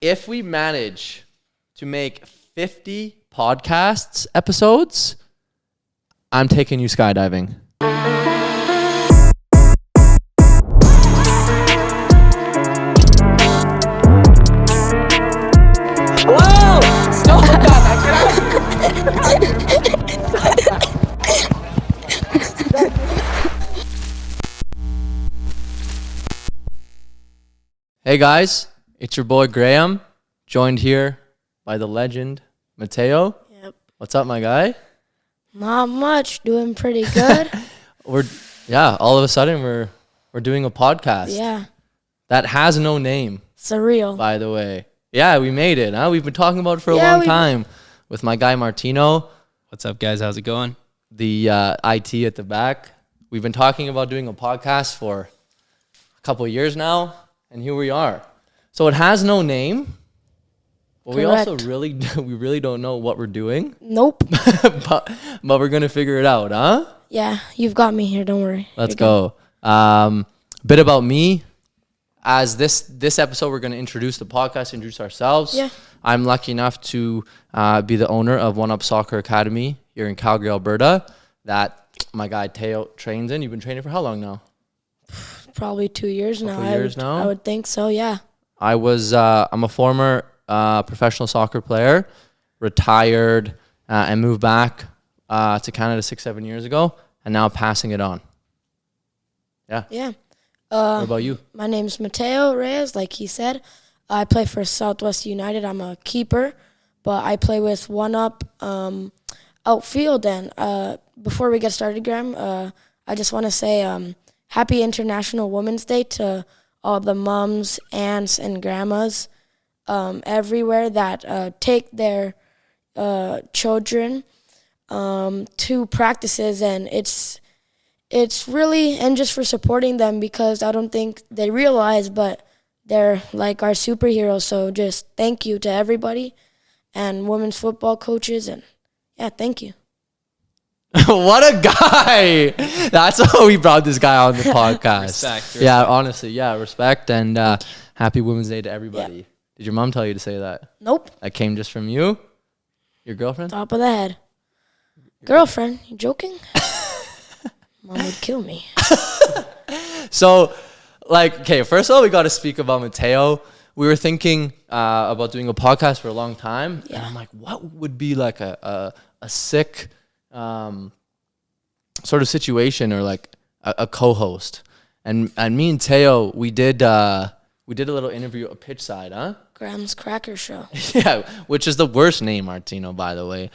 if we manage to make 50 podcasts episodes, I'm taking you skydiving. Whoa! Stop Hey guys, it's your boy Graham, joined here by the legend Mateo. Yep. What's up, my guy? Not much. Doing pretty good. All of a sudden we're doing a podcast. Yeah. That has no name, Surreal. by the way. Yeah, we made it, huh? We've been talking about it for a long time with my guy Martino. What's up, guys? How's it going? The IT at the back. We've been talking about doing a podcast for a couple of years now, and here we are. So it has no name, but we also really don't know what we're doing. Nope. but we're gonna figure it out, huh? Yeah, you've got me here. Don't worry. Let's go. Bit about me. As this episode, we're gonna introduce the podcast, introduce ourselves. Yeah. I'm lucky enough to be the owner of One Up Soccer Academy here in Calgary, Alberta, that my guy Teo trains in. You've been training for how long now? Probably 2 years now. I would think so, yeah. I'm a former professional soccer player, retired and moved back to Canada 6-7 years ago, and now passing it on. Yeah. Yeah. What about you? My name's Mateo Reyes, like he said. I play for Southwest United. I'm a keeper, but I play with One Up outfield. And before we get started, Graham, I just want to say Happy International Women's Day to all the moms, aunts, and grandmas everywhere that take their children to practices, and it's really, and just for supporting them, because I don't think they realize, but they're like our superheroes. So just thank you to everybody and women's football coaches, and yeah, thank you. What a guy! That's how we brought this guy on the podcast. Respect. Yeah, honestly, respect, and happy Women's Day to everybody. Yeah. Did your mom tell you to say that? Nope. That came just from you? Your girlfriend? Top of the head. Girlfriend, you joking? Mom would kill me. So, okay, first of all, we got to speak about Mateo. We were thinking about doing a podcast for a long time, and I'm like, what would be like a sick sort of situation, or like a co-host? And me and Teo, we did a little interview at Pitch Side, huh? Graham's Cracker Show. Yeah, which is the worst name, Martino, by the way.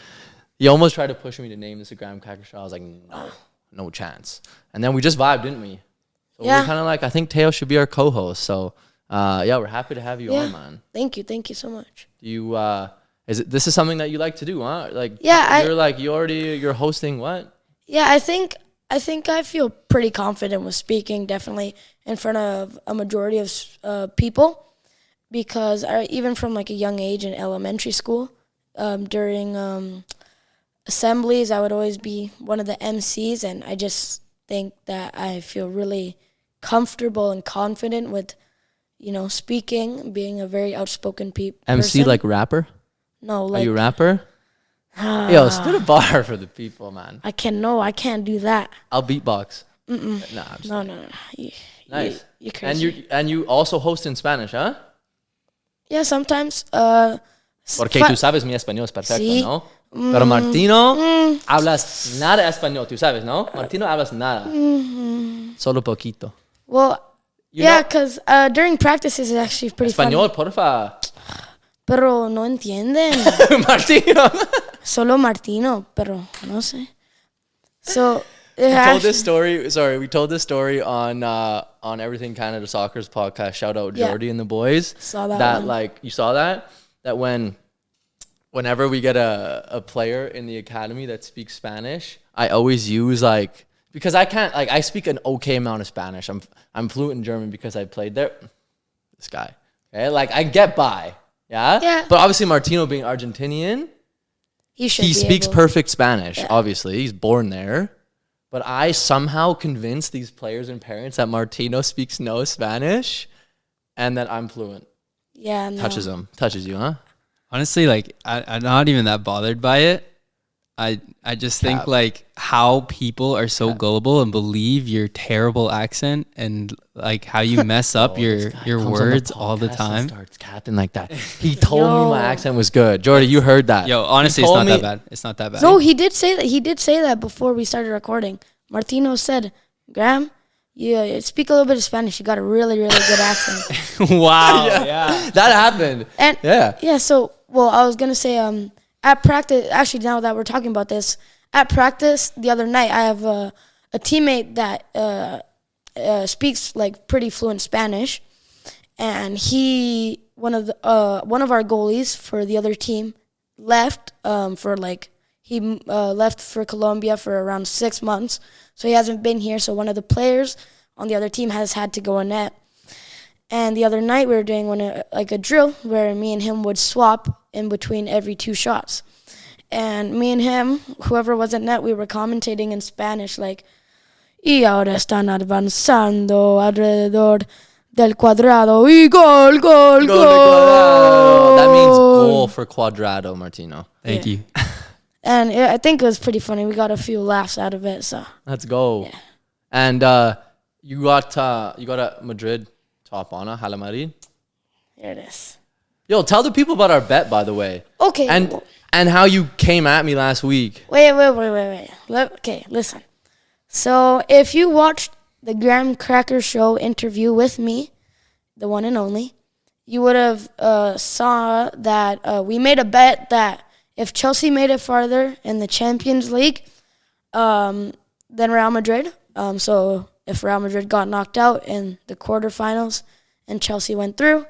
He almost tried to push me to name this a Graham Cracker Show. I was like, no chance. And then we just vibed, didn't we? So we're kind of like, I think Teo should be our co-host. So we're happy to have you on, man. Thank you so much. This is something that you like to do, huh? You're hosting what? Yeah, I think I feel pretty confident with speaking, definitely in front of a majority of people, because even from like a young age in elementary school, during assemblies, I would always be one of the MCs, and I just think that I feel really comfortable and confident with, speaking, being a very outspoken person. MC like rapper? No, like... Are you a rapper? Yo, spit a bar for the people, man. I can't do that. I'll beatbox. No. Nice. You're crazy. And you also host in Spanish, huh? Yeah, sometimes. Porque tú sabes mi español es perfecto, sí. ¿No? Pero Martino, hablas nada español, tú sabes, ¿no? Martino, hablas nada. Solo poquito. Well, because during practices it's actually pretty español, funny. porfa. Pero no entienden. Martino. Solo Martino, pero no sé. So we told this story on Everything Canada Soccer's podcast. Shout out Jordy and the boys. Saw that. You saw that whenever we get a player in the academy that speaks Spanish, I always use because I can't, I speak an okay amount of Spanish. I'm fluent in German because I played there. This guy, okay, I get by. Yeah. But obviously Martino being Argentinian, he speaks perfect Spanish. Yeah. Obviously, he's born there. But I somehow convinced these players and parents that Martino speaks no Spanish and that I'm fluent. Yeah, no. Touches you, huh? Honestly, like I'm not even that bothered by it. I just think Cap. like how people are so gullible and believe your terrible accent and like how you mess up This your guy comes on words all the podcast and time. starts capping like that. He told me my Yo. accent was good. Jordy, you heard that. Yo, honestly, He it's told not that me- bad. It's not that bad. No, he did say that. He did say that before we started recording. Martino said, "Graham, you speak a little bit of Spanish. You got a really, really good accent." Wow. Yeah. That happened. And Yeah. So, well, I was gonna say, at practice. Actually, now that we're talking about this, at practice the other night, I have a teammate that speaks like pretty fluent Spanish, and one of our goalies for the other team left left for Colombia for around 6 months, so he hasn't been here. So one of the players on the other team has had to go in net. And the other night we were doing a drill where me and him would swap in between every 2 shots. And me and him, whoever was in net, we were commentating in Spanish like, y ahora están avanzando alrededor del cuadrado y gol, gol, gol. That means goal for Cuadrado, Martino. Thank you. And I think it was pretty funny. We got a few laughs out of it. So Let's go. Yeah. And you got a Madrid top on Hala Madrid. here it is. Yo, tell the people about our bet, by the way, Okay. and how you came at me last week. Wait. Okay, listen. So if you watched the Graham Cracker Show interview with me, the one and only, you would have saw that we made a bet that if Chelsea made it farther in the Champions League than Real Madrid, so if Real Madrid got knocked out in the quarterfinals and Chelsea went through,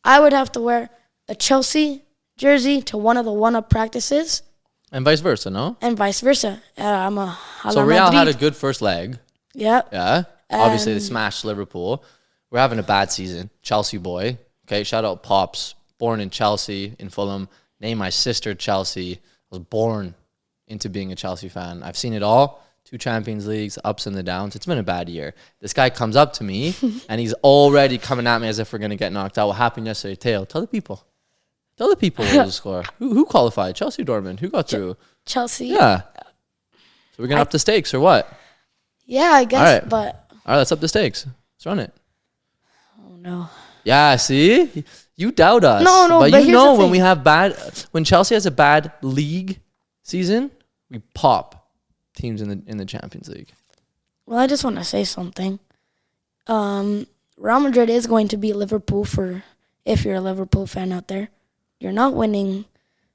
I would have to wear a Chelsea jersey to one of the one-up practices And vice versa, no? and vice versa. I'm a Hala So Real had a Madrid. good first leg. Yep. Yeah. Obviously, they smashed Liverpool. We're having a bad season. Chelsea boy. Okay. Shout out Pops. Born in Chelsea, in Fulham. Named my sister Chelsea. I was born into being a Chelsea fan. I've seen it all. 2 Champions Leagues, ups and the downs. It's been a bad year. This guy comes up to me, and he's already coming at me as if we're going to get knocked out. What happened yesterday, Teo? Tell the people. Tell the people what was the score. Who qualified? Chelsea, Dortmund. Who got through? Chelsea. Yeah. So we're going to up the stakes or what? Yeah, I guess. All right. But All right, let's up the stakes. Let's run it. oh no. Yeah, see? You doubt us. No, But but you here's know the when thing. when Chelsea has a bad league season, we pop teams in the Champions League. Well, I just want to say something. Real Madrid is going to beat Liverpool if you're a Liverpool fan out there. You're not winning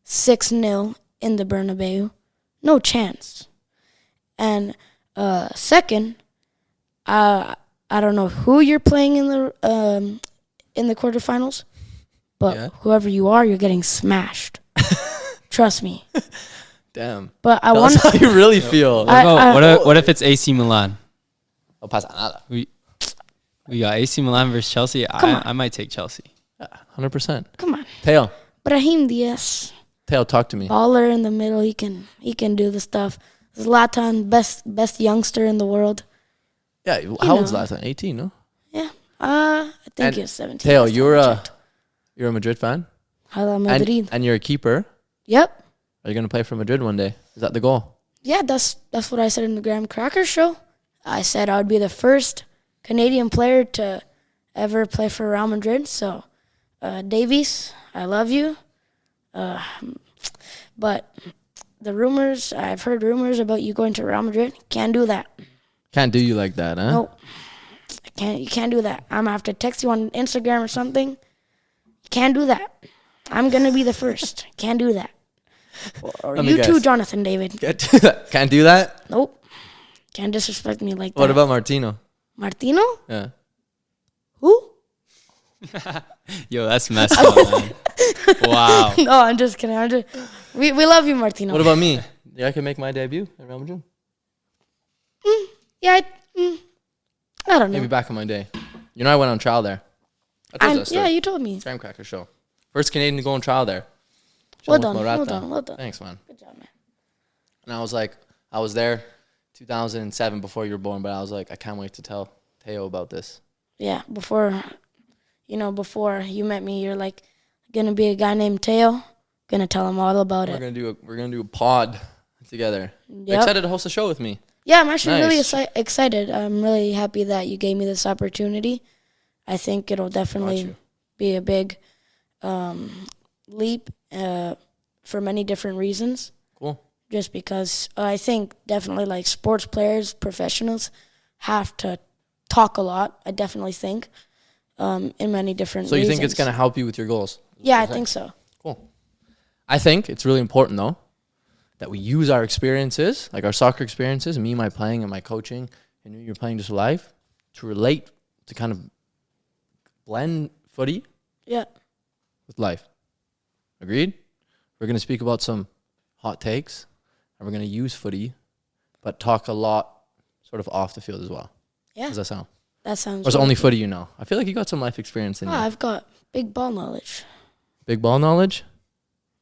6-0 in the Bernabeu. No chance. And second, I don't know who you're playing in the quarterfinals, but Yeah. whoever you are, you're getting smashed. Trust me. Damn. But I Tell want us how you really feel. What if it's AC Milan? No pasa nada. We got AC Milan versus Chelsea. I might take Chelsea. 100%. come on, Teo, Brahim Diaz. talk to me. Baller in the middle. He can do the stuff. Zlatan, best youngster in the world. Yeah, how old's know. Zlatan? 18, no? Yeah. I think And he was 17. Teo, last time you're I a checked. Madrid fan? Hala Madrid. And you're a keeper. Yep. Are you going to play for Madrid one day? Is that the goal? Yeah, that's what I said in the Graham Cracker Show. I said I would be the first Canadian player to ever play for Real Madrid. So, Davies, I love you. But I've heard rumors about you going to Real Madrid. Can't do that. Can't do you like that, huh? Nope. You can't do that. I'm gonna have to text you on Instagram or something. You can't do that. I'm gonna be the first. Can't do that. Or Let me you too, guess. Jonathan David. Can't do that? Nope. Can't disrespect me like that. What about Martino? Martino? Yeah. Who? Yo, that's messed up, man. Wow. No, I'm just kidding. We love you, Martino. What about me? Yeah, I can make my debut at Real Madrid. Yeah, I don't know. Maybe back in my day. You know, I went on trial there. I told you that story. Yeah, you told me. Graham Cracker Show. First Canadian to go on trial there. Well Chilling with done, Morata. well done. Thanks, man. Good job, man. And I was there 2007 before you were born, but I was like, I can't wait to tell Teo about this. Yeah, before before you met me, you're like, gonna be a guy named Teo. Gonna tell him all about it. We're gonna do a pod together. Yep. Excited to host a show with me. Yeah, I'm actually really Nice. excited. I'm really happy that you gave me this opportunity. I think it'll definitely be a big leap for many different reasons. Cool. Just because I think definitely like sports players, professionals have to talk a lot. I definitely think in many different So you reasons. think it's gonna help you with your goals? Yeah, I think so. Cool. I think it's really important though that we use our experiences, like our soccer experiences, me, my playing and my coaching, and you, your playing just life, to relate, to kind of blend footy Yeah. with life. Agreed? We're going to speak about some hot takes, and we're going to use footy, but talk a lot sort of off the field as well. Yeah. How does that sound? That sounds Or is it only footy you know? I feel like you got some life experience in you. I've got big ball knowledge Big ball knowledge?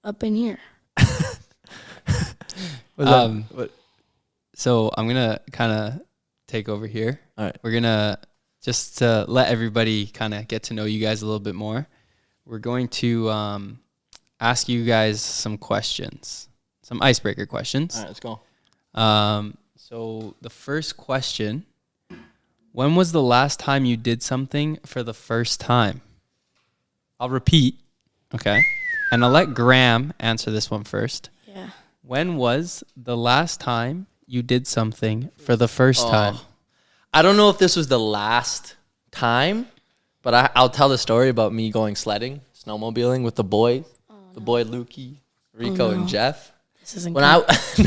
up in here. What's that? What? So I'm gonna kind of take over here. All right. We're gonna just to let everybody kind of get to know you guys a little bit more. We're going to ask you guys some questions, some icebreaker questions. All right, let's go. So the first question: when was the last time you did something for the first time? I'll repeat, okay, and I'll let Graham answer this one first. Yeah. When was the last time you did something for the first time? I don't know if this was the last time, but I'll tell the story about me going sledding, snowmobiling with the boys, the boy Lukey, Rico, and Jeff. This isn't When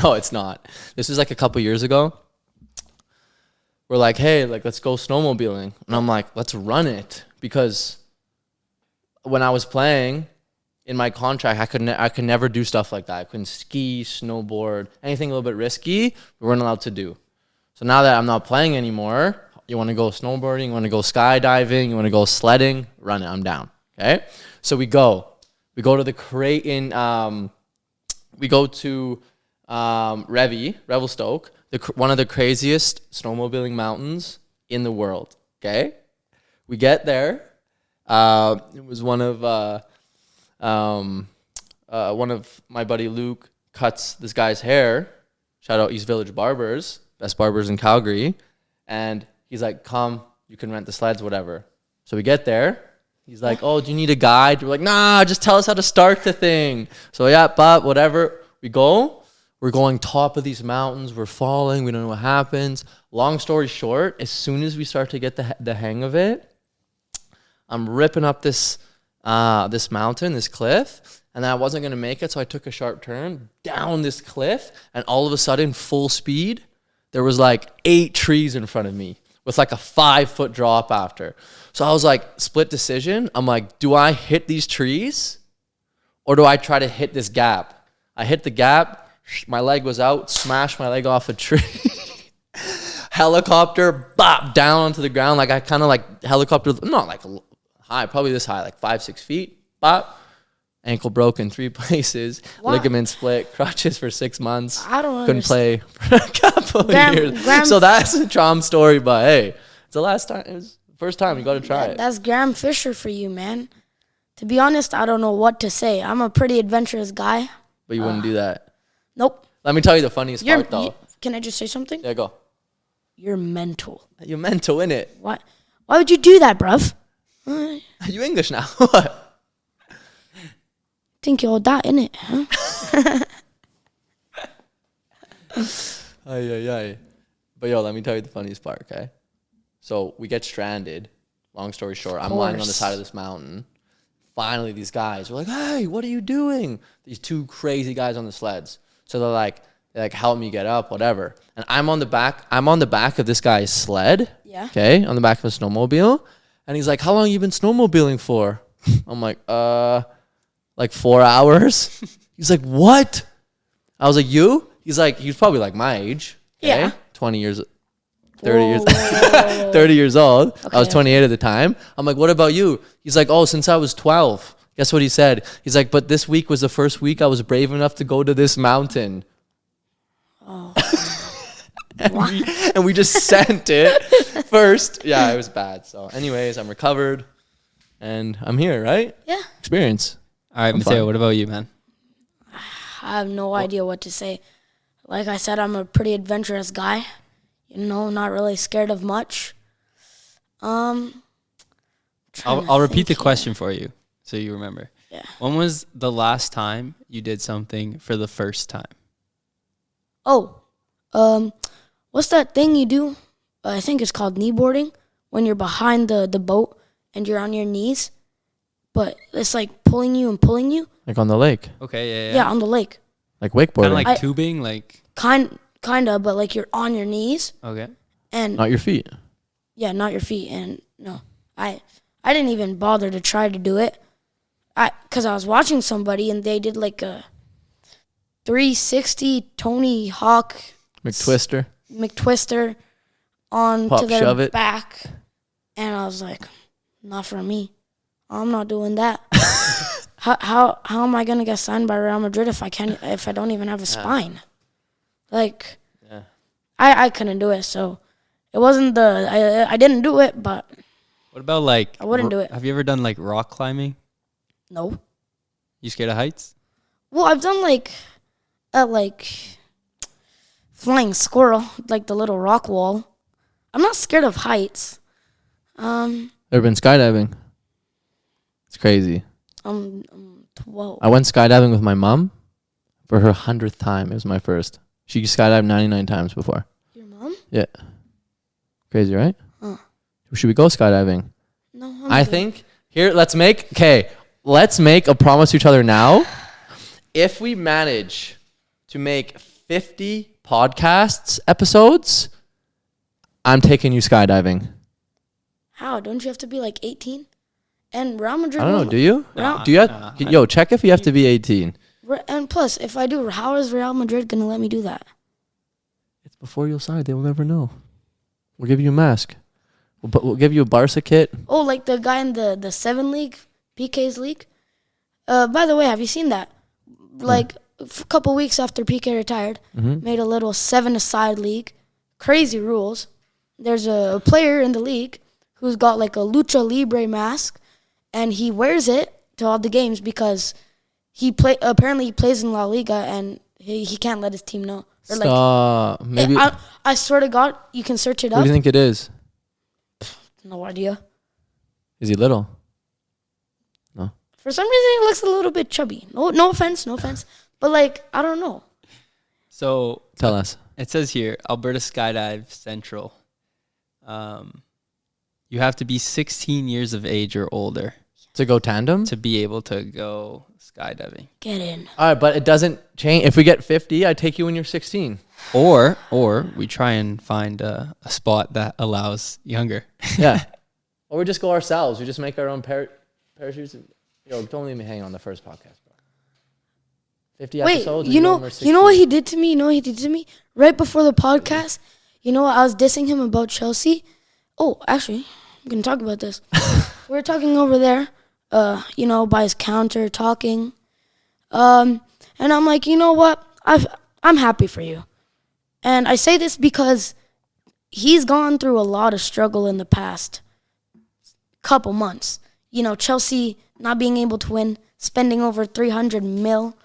no, it's not. This is like a couple years ago. We're like, hey, like let's go snowmobiling, and I'm like, let's run it, because when I was playing in my contract, I could never do stuff like that. I couldn't ski, snowboard, anything a little bit risky. We weren't allowed to do. So now that I'm not playing anymore, you want to go snowboarding, you want to go skydiving, you want to go sledding, run it. I'm down. Okay. So we go to the Creighton. We go to Revelstoke, one of the craziest snowmobiling mountains in the world. Okay. We get there. It was one of my buddy Luke cuts this guy's hair. Shout out East Village Barbers, best barbers in Calgary. And he's like, come, you can rent the sleds, whatever. So we get there. He's like, oh, do you need a guide? We're like, nah, just tell us how to start the thing. So yeah, but whatever. We go. We're going top of these mountains. We're falling. We don't know what happens. Long story short, as soon as we start to get the hang of it, I'm ripping up this mountain, this cliff, and I wasn't going to make it, so I took a sharp turn down this cliff, and all of a sudden, full speed, there was like 8 trees in front of me with like a 5-foot drop after. So I was like, split decision. I'm like, do I hit these trees or do I try to hit this gap? I hit the gap, my leg was out, smashed my leg off a tree. Helicopter, bop, down onto the ground. Like I kind of like helicopter, not like high, probably this high, like 5-6 feet. Bop, ankle broken 3 places, Wow. ligament split, crutches for 6 months. I don't Couldn't play for a couple of years. Graham- So that's a trauma story, but hey, it's the last time. It was the first time. You got to try it. That's Graham Fisher for you, man. To be honest, I don't know what to say. I'm a pretty adventurous guy. But you wouldn't do that. Nope. Let me tell you the funniest part, though. Can I just say something? Yeah, go. You're mental. You're mental, innit? Why would you do that, bruv? You English now. What? Think you'll die, innit? Huh? Ay. But yo, let me tell you the funniest part, okay? So we get stranded. Long story short, I'm lying on the side of this mountain. Finally, these guys are like, hey, what are you doing? These 2 crazy guys on the sleds. So they're like help me get up, whatever. And I'm on the back of this guy's sled. Yeah. Okay, on the back of a snowmobile. And he's like, how long you been snowmobiling for? I'm like, like 4 hours. He's like, what? I was like, you? He's like, he was probably like my age. Okay? Yeah. 20 years, 30 years, 30 years old. Okay. I was 28 at the time. I'm like, what about you? He's like, oh, since I was 12. Guess what he said? He's like, but this week was the first week I was brave enough to go to this mountain. Oh. and we just sent it first. Yeah, it was bad. So anyways, I'm recovered. and I'm here, right? Yeah. Experience. All right, I'm Mateo, fine. what about you, man? I have no idea what to say. Like I said, I'm a pretty adventurous guy. Not really scared of much. Trying to I'll repeat the think here. question for you so you remember. Yeah. When was the last time you did something for the first time? Oh, what's that thing you do? I think it's called kneeboarding, when you're behind the boat and you're on your knees, but it's like pulling you and pulling you. Like on the lake, Okay, Yeah, on the lake. like wakeboarding. Kind of like I- tubing, like, Kinda, but like you're on your knees okay. and Not your feet. yeah, not your feet. And no, I didn't even bother to try to do it. Cause I was watching somebody and they did like a 360 Tony Hawk McTwister. on Pop, to their shove it. back, and I was like, not for me. I'm not doing that. How am I gonna get signed by Real Madrid if I don't even have a spine? Like, Yeah. I couldn't do it. So it wasn't I didn't do it, but What about like, I wouldn't do it. Have you ever done like rock climbing? no. You scared of heights? Well, I've done like flying squirrel, like the little rock wall. I'm not scared of heights. Ever been skydiving? It's crazy. I'm 12. I went skydiving with my mom for her 100th time. It was my first. She skydived 99 times before. Your mom? Yeah. Crazy, right? Huh. Should we go skydiving? No. I think here, let's make a promise to each other now. If we manage to make 50 podcasts episodes, I'm taking you skydiving. How? Don't you have to be like 18? And Real Madrid. I don't know. won't- Do you? Real- Do you have, check if you have to be 18. And plus, if I do, how is Real Madrid gonna let me do that? It's before you'll sign. They will never know. We'll give you a mask. We'll give you a Barca kit. Oh, like the guy in the 7 league, PK's league. By the way, have you seen that? Like a couple weeks after PK retired, made a little 7-a-side league. Crazy rules. There's a player in the league who's got like a lucha libre mask, and he wears it to all the games because apparently he plays in La Liga and he can't let his team know. Or Stop. Maybe. I swear to God, you can search it Who up. do you think it is? No idea. Is he little? For some reason, he looks a little bit chubby. No offense. But like, I don't know. So Tell us. it says here, Alberta Skydive Central. You have to be 16 years of age or older To go tandem? to be able to go skydiving. Get in. All right, but it doesn't change. If we get 50, I take you when you're 16. Or we try and find a spot that allows younger. Yeah. Or we just go ourselves. We just make our own parachutes. Yo, don't leave me hanging on the first podcast, bro. 50 Wait, episodes. you know what he did to me? Right before the podcast, I was dissing him about Chelsea. Oh, actually, I'm gonna talk about this. We were talking over there, by his counter, talking, and I'm like, you know what? I'm happy for you, and I say this because he's gone through a lot of struggle in the past couple months. Chelsea not being able to win, spending over 300 mil.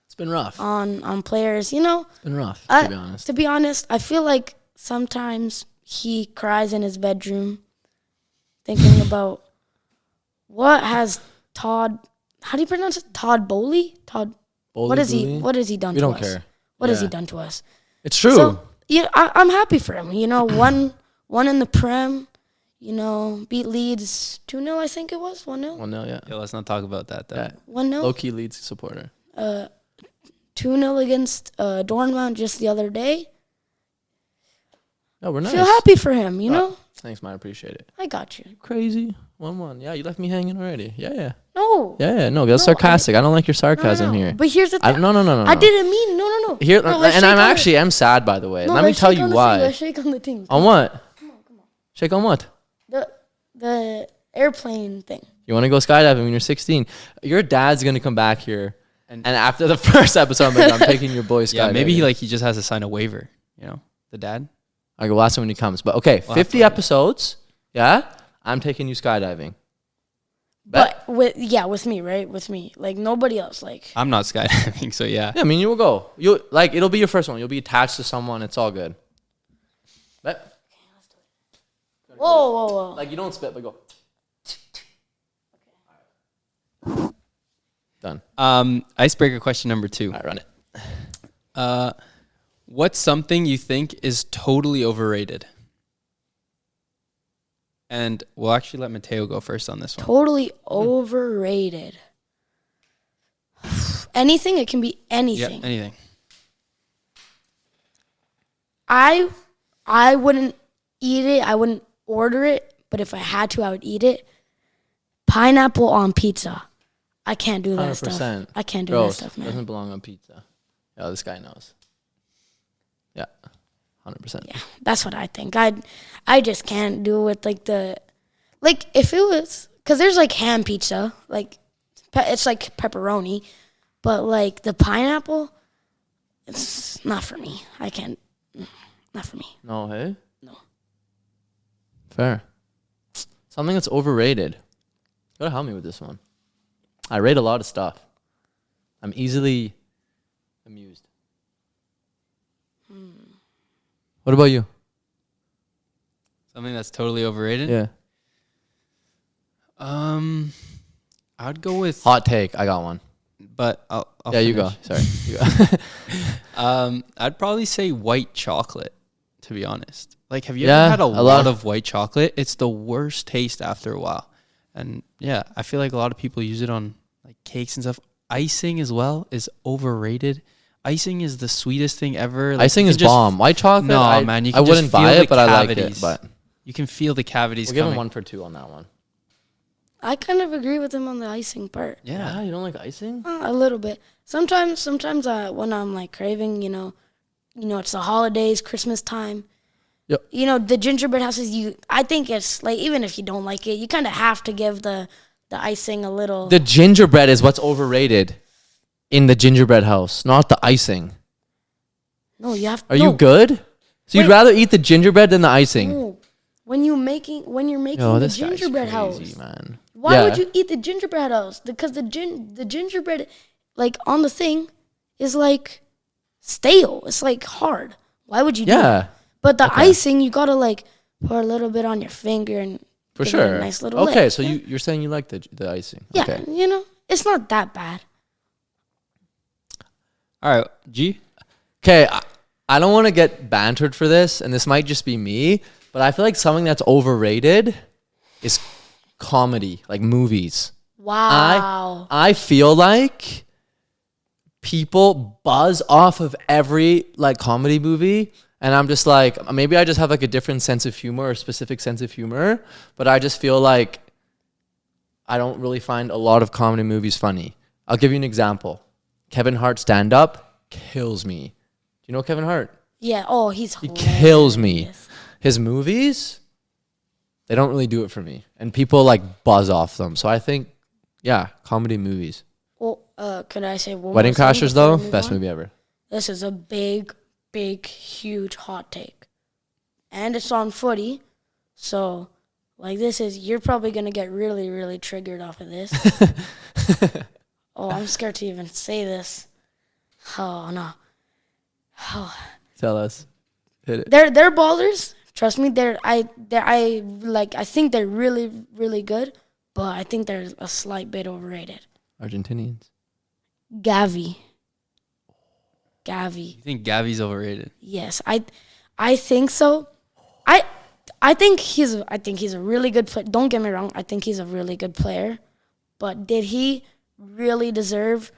It's been rough. On players, It's been rough, to be honest. To be honest, I feel like sometimes he cries in his bedroom thinking about what has Todd, how do you pronounce it? Todd Bowley? What has he done We to don't us? care. What has he Yeah. done to us? It's true. So, I'm happy for him. One in the Prem, beat Leeds 2-0, I think it was, 1-0. 1-0, yeah. Yo, let's not talk about that, though. Yeah. 1-0. Low-key Leeds supporter. 2-0 against Dortmund just the other day. No, we're nice. Feel happy for him, know? Thanks, man. I appreciate it. I got you. Crazy. 1-1. Yeah, you left me hanging already. Yeah. No. Yeah. No, that's sarcastic. I don't like your sarcasm here. But here's the thing. No. I didn't mean no. Here, No, let's and shake on I'm sad, by the way. No, Let me let's tell shake you on the why. thing. Let's shake on the thing. On what? Come on. Shake on what? The airplane thing. You want to go skydiving when you're 16? Your dad's gonna come back here, and after the first episode, I'm taking your boy skydiving. Yeah, maybe he just has to sign a waiver, the dad. I go ask him when he comes. But okay, We'll have 50 to, yeah. episodes. Yeah, I'm taking you skydiving. But with me, right? With me, like nobody else. Like I'm not skydiving, so yeah. Yeah, I mean, you will go. You like it'll be your first one. You'll be attached to someone. It's all good. Bet. whoa. Like you don't spit, but go. Done. Icebreaker question number 2. All right, run it. What's something you think is totally overrated? And we'll actually let Mateo go first on this one. Totally overrated. Anything. It can be anything. Yeah, anything. I wouldn't eat it. I wouldn't order it. But if I had to, I would eat it. Pineapple on pizza. I can't do that 100%. stuff. I can't do Gross. that stuff, man. Doesn't belong on pizza. Yeah, this guy knows. Yeah, 100%. Yeah, that's what I think. I just can't do it if it was, because there's like ham pizza, like it's like pepperoni, but like the pineapple, it's not for me. I can't, not for me. No, hey? No. Fair. Something that's overrated. You gotta help me with this one. I rate a lot of stuff. I'm easily amused. What about you? Something that's totally overrated? Yeah. I'd go with Hot take. I got one. but I'll Yeah, you go. finish. Sorry. You go. I'd probably say white chocolate, to be honest. Like, have you Yeah, ever had a a lot. lot of white chocolate? It's the worst taste after a while. And yeah, I feel like a lot of people use it on like cakes and stuff. Icing as well is overrated. Icing is the sweetest thing ever. Like, Icing you is can just- bomb. White chocolate. No, man, you I can just wouldn't buy feel it, the but I like it. cavities. But You can feel the cavities we'll give coming. him 1 for 2 on that one. I kind of agree with him on the icing part. Yeah. You don't like icing? A little bit. Sometimes when I'm like craving, it's the holidays, Christmas time. Yep. The gingerbread houses. I think it's like, even if you don't like it, you kind of have to give the icing a little. The gingerbread is what's overrated in the gingerbread house, not the icing. No, you have. Are you good? So you'd Wait. rather eat the gingerbread than the icing? No. When you're making Yo, the this guy's gingerbread crazy, house, man. why Yeah. would you eat the gingerbread house? Because the gingerbread, like on the thing, is like stale. It's like hard. Why would you do Yeah, that? But the Okay. icing, you gotta like put a little bit on your finger and for give it a sure. nice little Okay, lick, so yeah? you're saying you like the icing? Yeah, Okay. it's not that bad. All right, G. Okay, I don't want to get bantered for this, and this might just be me, but I feel like something that's overrated is comedy, like movies. Wow. I feel like people buzz off of every like comedy movie, and I'm just like, maybe I just have like a different sense of humor or specific sense of humor, but I just feel like I don't really find a lot of comedy movies funny. I'll give you an example. Kevin Hart stand up kills me. Do you know Kevin Hart? Yeah. Oh, he's He kills me. hilarious. His movies, they don't really do it for me, and people like buzz off them. So I think, yeah, comedy movies. Well, could I say one Wedding more thing Crashers before though, we move best on? movie ever. This is a big, huge hot take. And it's on footy. So, like, you're probably going to get really, really triggered off of this. Oh, I'm scared to even say this. Oh, no. Oh. Tell us. Hit it. They're ballers. Trust me, I think they're really, really good, but I think they're a slight bit overrated. Argentinians. Gavi. You think Gavi's overrated? Yes, I think so. I think he's a really good player. Don't get me wrong. I think he's a really good player, but did he really deserve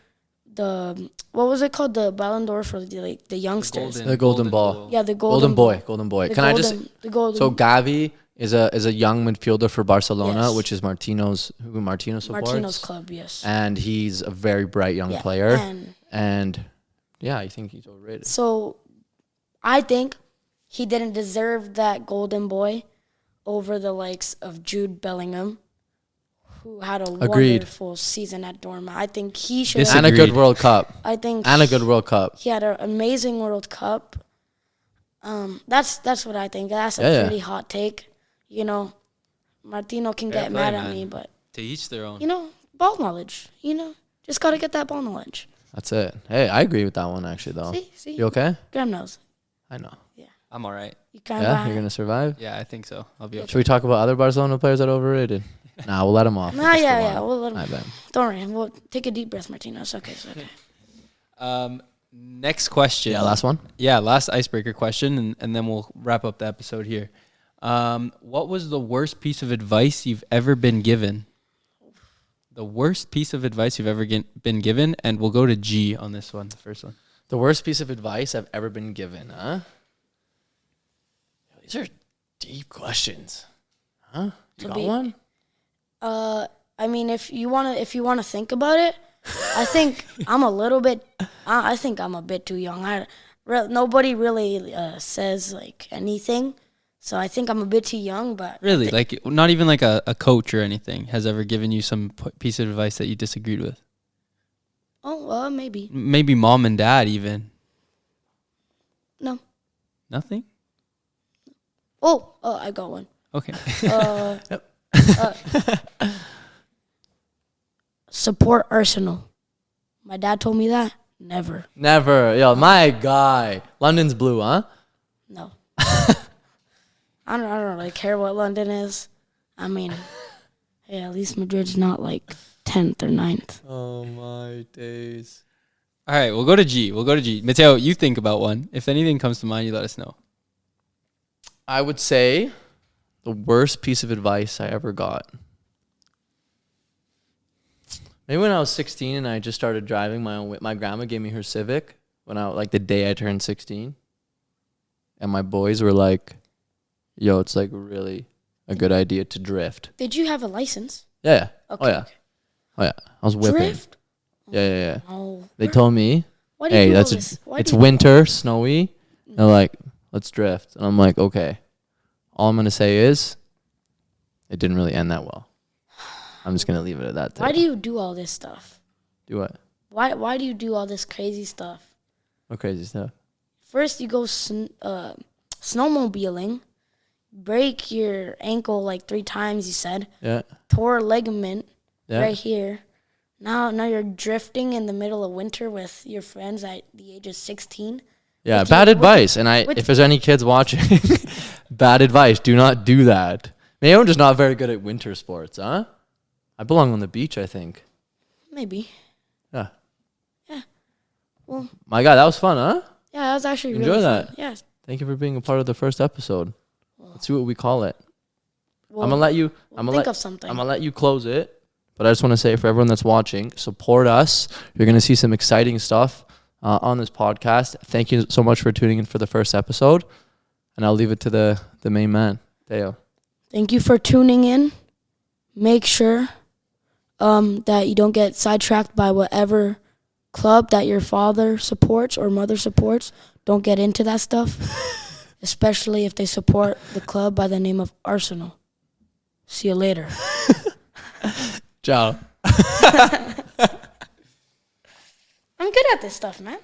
what was it called, the Ballon d'Or for the youngsters? The golden ball. Yeah, the Golden golden boy. The Can I just? the golden. So Gavi is a young midfielder for Barcelona, Yes. which is who Martino supports. Martino's club, yes. And he's a very bright young Yeah, player. and And yeah, I think he's overrated. so I think he didn't deserve that golden boy over the likes of Jude Bellingham, who had a Agreed. wonderful season at Dortmund. I think he should. This- And a good Agreed. World Cup. I think And a good World Cup. he had an amazing World Cup. That's what I think. That's a Yeah. pretty hot take. Martino can Fair get play, mad at man. me, but To each their own. You know, ball knowledge. You know, just got to get that ball knowledge. That's it. Hey, I agree with that one actually, though. See? You okay? Graham knows. I know. I'm all right. You kind Yeah, you're gonna survive. Yeah, I think so. I'll be okay. Should we talk about other Barcelona players that are overrated? Nah, we'll let them off. Nah, Just for yeah. one. We'll let him. I bet. Don't worry. We'll take a deep breath, Martino. It's okay. Next question. Yeah, last one. Yeah, last icebreaker question, and then we'll wrap up the episode here. What was the worst piece of advice you've ever been given? The worst piece of advice you've ever been given, and we'll go to G on this one, the first one. The worst piece of advice I've ever been given, huh? These are deep questions. Huh? You got one? I mean, if you wanna think about it, I think I'm a little bit. I think I'm a bit too young. Nobody really says like anything, so I think I'm a bit too young. But Really, like not even like a coach or anything has ever given you some piece of advice that you disagreed with. Oh, maybe. Maybe mom and dad even. No. Nothing. Oh, I got one. Okay. Support Arsenal. My dad told me that. Never. Never. Yo, my guy. London's blue, huh? No. I don't really care what London is. I mean, yeah, at least Madrid's not like 10th or 9th. Oh, my days. All right, we'll go to G. Mateo, you think about one. If anything comes to mind, you let us know. I would say the worst piece of advice I ever got. Maybe when I was 16 and I just started driving my own. My grandma gave me her Civic the day I turned 16, and my boys were like, "Yo, it's like really a good idea to drift." Did you have a license? Yeah. Okay. Oh yeah. I was whipping. Drift? Yeah. Oh. They told me, Why do you "Hey, do all that's this? Why it's do you do all winter, snowy." They're like, "Let's drift," and I'm like, "Okay." All I'm gonna say is, it didn't really end that well. I'm just gonna leave it at that. Why do you do all this stuff? Do what? Why do you do all this crazy stuff? What crazy stuff? First, you go snowmobiling, break your ankle like 3 times. You said Yeah. tore a ligament Yeah. right here. Now you're drifting in the middle of winter with your friends at the age of 16. Yeah. With Bad your- advice. And if there's any kids watching, bad advice. Do not do that. Maybe I'm just not very good at winter sports, huh? I belong on the beach, I think. Maybe. Yeah. Yeah. Well. My God, that was fun, huh? Yeah, that was actually Enjoy really that. fun. Yeah. Thank you for being a part of the first episode. Let's see what we call it. Well, I'm gonna let you. think of something. I'm gonna let you close it. But I just want to say for everyone that's watching, support us. You're gonna see some exciting stuff on this podcast. Thank you so much for tuning in for the first episode, and I'll leave it to the main man, Theo. Thank you for tuning in. Make sure that you don't get sidetracked by whatever club that your father supports or mother supports. Don't get into that stuff, especially if they support the club by the name of Arsenal. See you later. Ciao. I'm good at this stuff, man.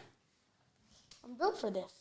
I'm built for this.